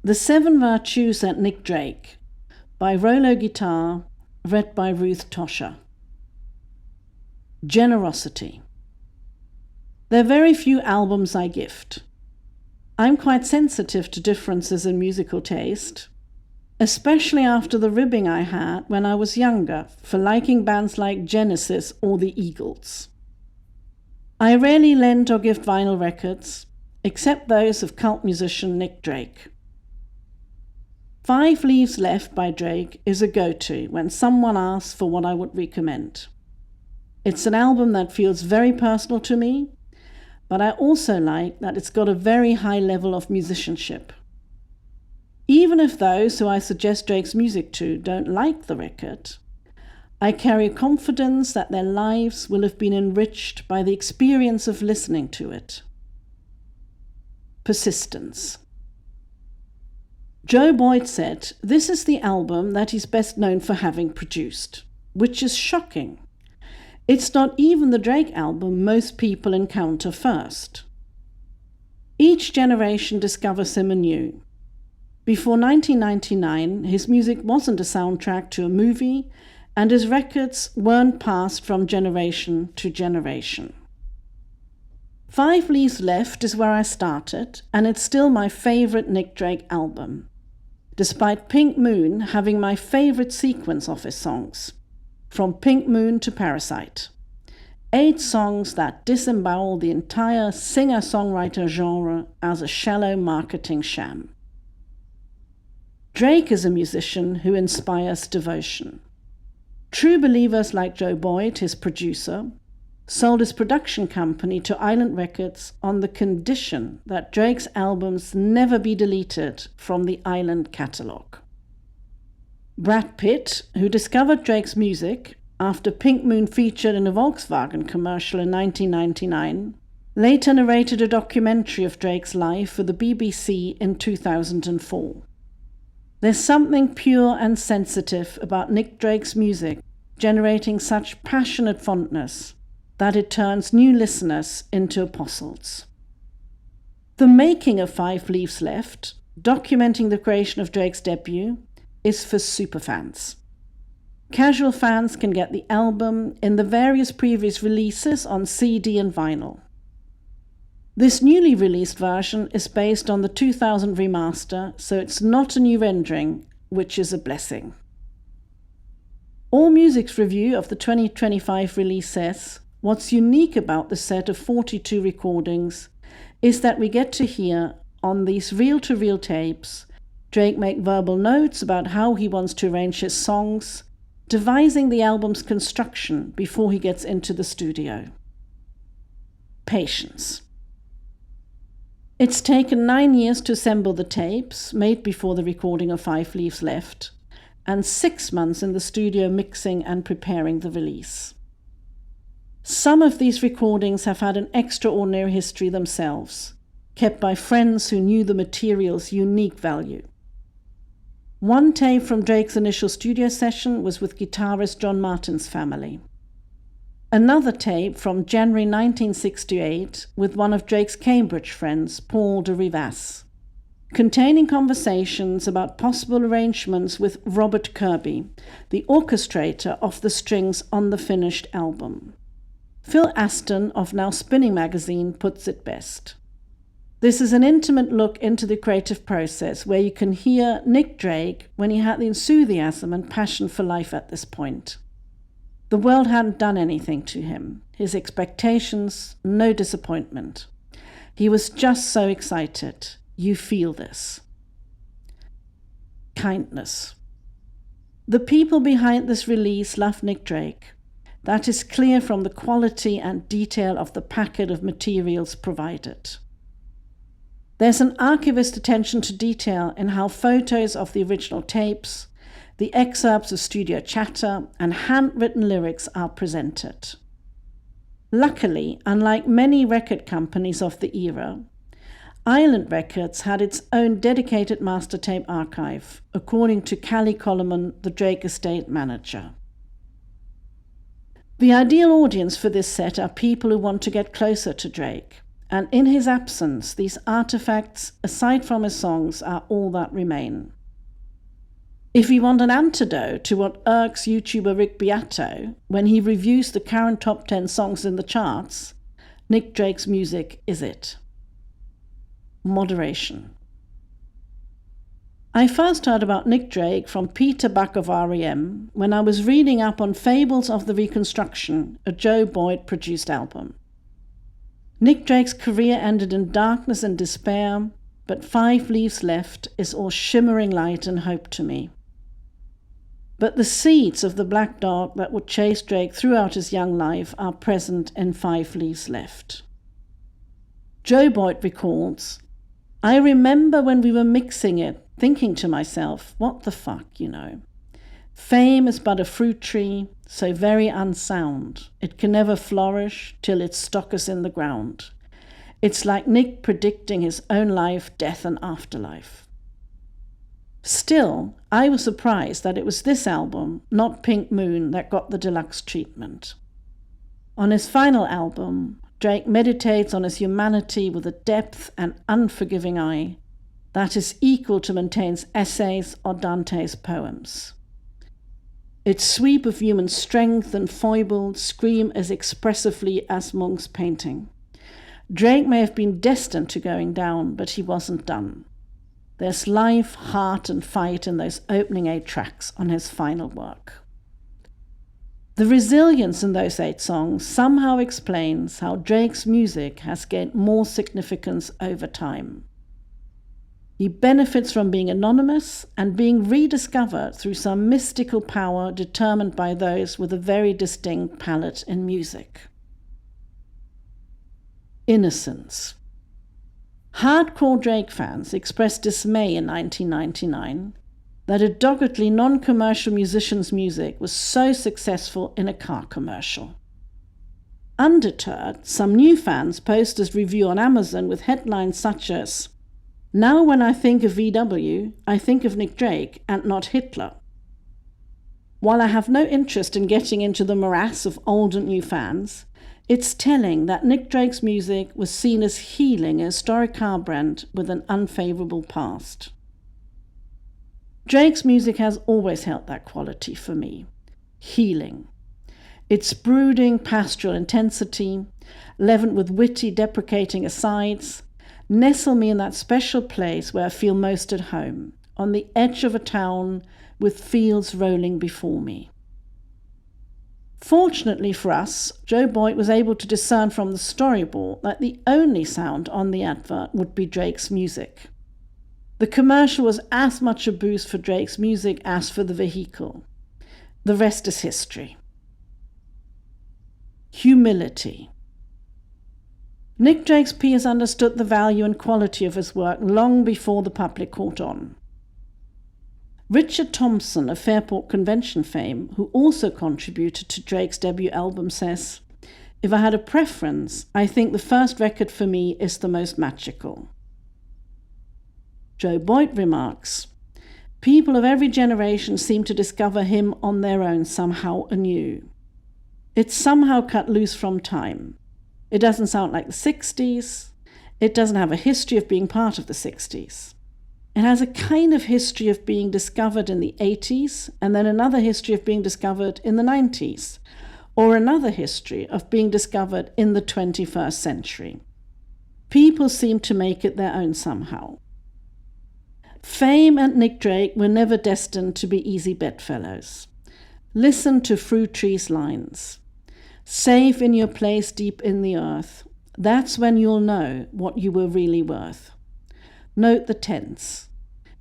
The Seven Virtues and Nick Drake by RolloGuitar, read by Tosha. Generosity. There are very few albums I gift. I'm quite sensitive to differences in musical taste, especially after the ribbing I had when I was younger for liking bands like Genesis or the Eagles. I rarely lend or gift vinyl records, except those of cult musician Nick Drake. 5 Leaves Left by Drake is a go-to when someone asks for what I would recommend. It's an album that feels very personal to me, but I also like that it's got a very high level of musicianship. Even if those who I suggest Drake's music to don't like the record, I carry confidence that their lives will have been enriched by the experience of listening to it. Persistence. Joe Boyd said this is the album that he's best known for having produced, which is shocking. It's not even the Drake album most people encounter first. Each generation discovers him anew. Before 1999, his music wasn't a soundtrack to a movie, and his records weren't passed from generation to generation. 5 Leaves Left is where I started, and it's still my favorite Nick Drake album, despite Pink Moon having my favorite sequence of his songs, from Pink Moon to Parasite. 8 songs that disembowel the entire singer-songwriter genre as a shallow marketing sham. Drake is a musician who inspires devotion. True believers like Joe Boyd, his producer, sold his production company to Island Records on the condition that Drake's albums never be deleted from the Island catalog. Brad Pitt, who discovered Drake's music after Pink Moon featured in a Volkswagen commercial in 1999, later narrated a documentary of Drake's life for the BBC in 2004. There's something pure and sensitive about Nick Drake's music, generating such passionate fondness that it turns new listeners into apostles. The making of 5 Leaves Left, documenting the creation of Drake's debut, is for superfans. Casual fans can get the album in the various previous releases on CD and vinyl. This newly released version is based on the 2000 remaster, so it's not a new rendering, which is a blessing. AllMusic's review of the 2025 release says, what's unique about the set of 42 recordings is that we get to hear, on these reel-to-reel tapes, Drake make verbal notes about how he wants to arrange his songs, devising the album's construction before he gets into the studio. Patience. It's taken 9 years to assemble the tapes, made before the recording of 5 Leaves Left, and 6 months in the studio mixing and preparing the release. Some of these recordings have had an extraordinary history themselves, kept by friends who knew the material's unique value. One tape from Drake's initial studio session was with guitarist John Martin's family. Another tape from January 1968 with one of Drake's Cambridge friends, Paul de Rivas, containing conversations about possible arrangements with Robert Kirby, the orchestrator of the strings on the finished album. Phil Aston of Now Spinning magazine puts it best. This is an intimate look into the creative process where you can hear Nick Drake when he had the enthusiasm and passion for life at this point. The world hadn't done anything to him. His expectations, no disappointment. He was just so excited. You feel this. Kindness. The people behind this release love Nick Drake. That is clear from the quality and detail of the packet of materials provided. There's an archivist attention to detail in how photos of the original tapes, the excerpts of studio chatter, and handwritten lyrics are presented. Luckily, unlike many record companies of the era, Island Records had its own dedicated master tape archive, according to Callie Coleman, the Drake estate manager. The ideal audience for this set are people who want to get closer to Drake, and in his absence, these artifacts, aside from his songs, are all that remain. If we want an antidote to what irks YouTuber Rick Beato when he reviews the current top 10 songs in the charts, Nick Drake's music is it. Moderation. I first heard about Nick Drake from Peter Buck of R.E.M. when I was reading up on Fables of the Reconstruction, a Joe Boyd-produced album. Nick Drake's career ended in darkness and despair, but 5 Leaves Left is all shimmering light and hope to me. But the seeds of the black dog that would chase Drake throughout his young life are present in 5 Leaves Left. Joe Boyd recalls, "I remember when we were mixing it, thinking to myself, what the fuck, you know. Fame is but a fruit tree, so very unsound. It can never flourish till its stock is in the ground. It's like Nick predicting his own life, death and afterlife." Still, I was surprised that it was this album, not Pink Moon, that got the deluxe treatment. On his final album, Drake meditates on his humanity with a depth and unforgiving eye that is equal to Montaigne's essays or Dante's poems. Its sweep of human strength and foibles scream as expressively as Munch's painting. Drake may have been destined to going down, but he wasn't done. There's life, heart, and fight in those opening 8 tracks on his final work. The resilience in those 8 songs somehow explains how Drake's music has gained more significance over time. He benefits from being anonymous and being rediscovered through some mystical power determined by those with a very distinct palate in music. Innocence. Hardcore Drake fans expressed dismay in 1999 that a doggedly non-commercial musician's music was so successful in a car commercial. Undeterred, some new fans posted his review on Amazon with headlines such as, "Now when I think of VW, I think of Nick Drake and not Hitler." While I have no interest in getting into the morass of old and new fans, it's telling that Nick Drake's music was seen as healing a historic car brand with an unfavorable past. Drake's music has always held that quality for me. Healing. Its brooding, pastoral intensity, leavened with witty, deprecating asides, nestle me in that special place where I feel most at home, on the edge of a town with fields rolling before me. Fortunately for us, Joe Boyd was able to discern from the storyboard that the only sound on the advert would be Drake's music. The commercial was as much a boost for Drake's music as for the vehicle. The rest is history. Humility. Nick Drake's peers understood the value and quality of his work long before the public caught on. Richard Thompson of Fairport Convention fame, who also contributed to Drake's debut album, says, "If I had a preference, I think the first record for me is the most magical." Joe Boyd remarks, "People of every generation seem to discover him on their own somehow anew. It's somehow cut loose from time. It doesn't sound like the 60s. It doesn't have a history of being part of the 60s. It has a kind of history of being discovered in the 80s, and then another history of being discovered in the 90s, or another history of being discovered in the 21st century. People seem to make it their own somehow." Fame and Nick Drake were never destined to be easy bedfellows. Listen to Fruit Tree's lines. "Safe in your place deep in the earth, that's when you'll know what you were really worth." Note the tense.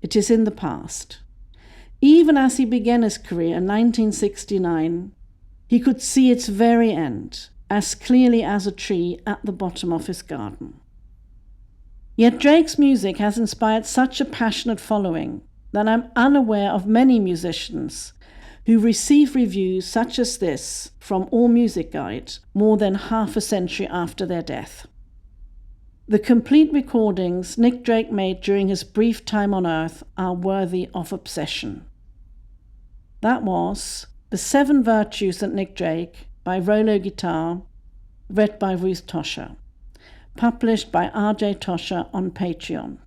It is in the past. Even as he began his career in 1969, he could see its very end, as clearly as a tree at the bottom of his garden. Yet Drake's music has inspired such a passionate following that I'm unaware of many musicians who receive reviews such as this from AllMusic Guide more than half a century after their death. The complete recordings Nick Drake made during his brief time on Earth are worthy of obsession. That was The 7 Virtues of Nick Drake by RolloGuitar, read by Tosha. published by RJ Tosha on Patreon.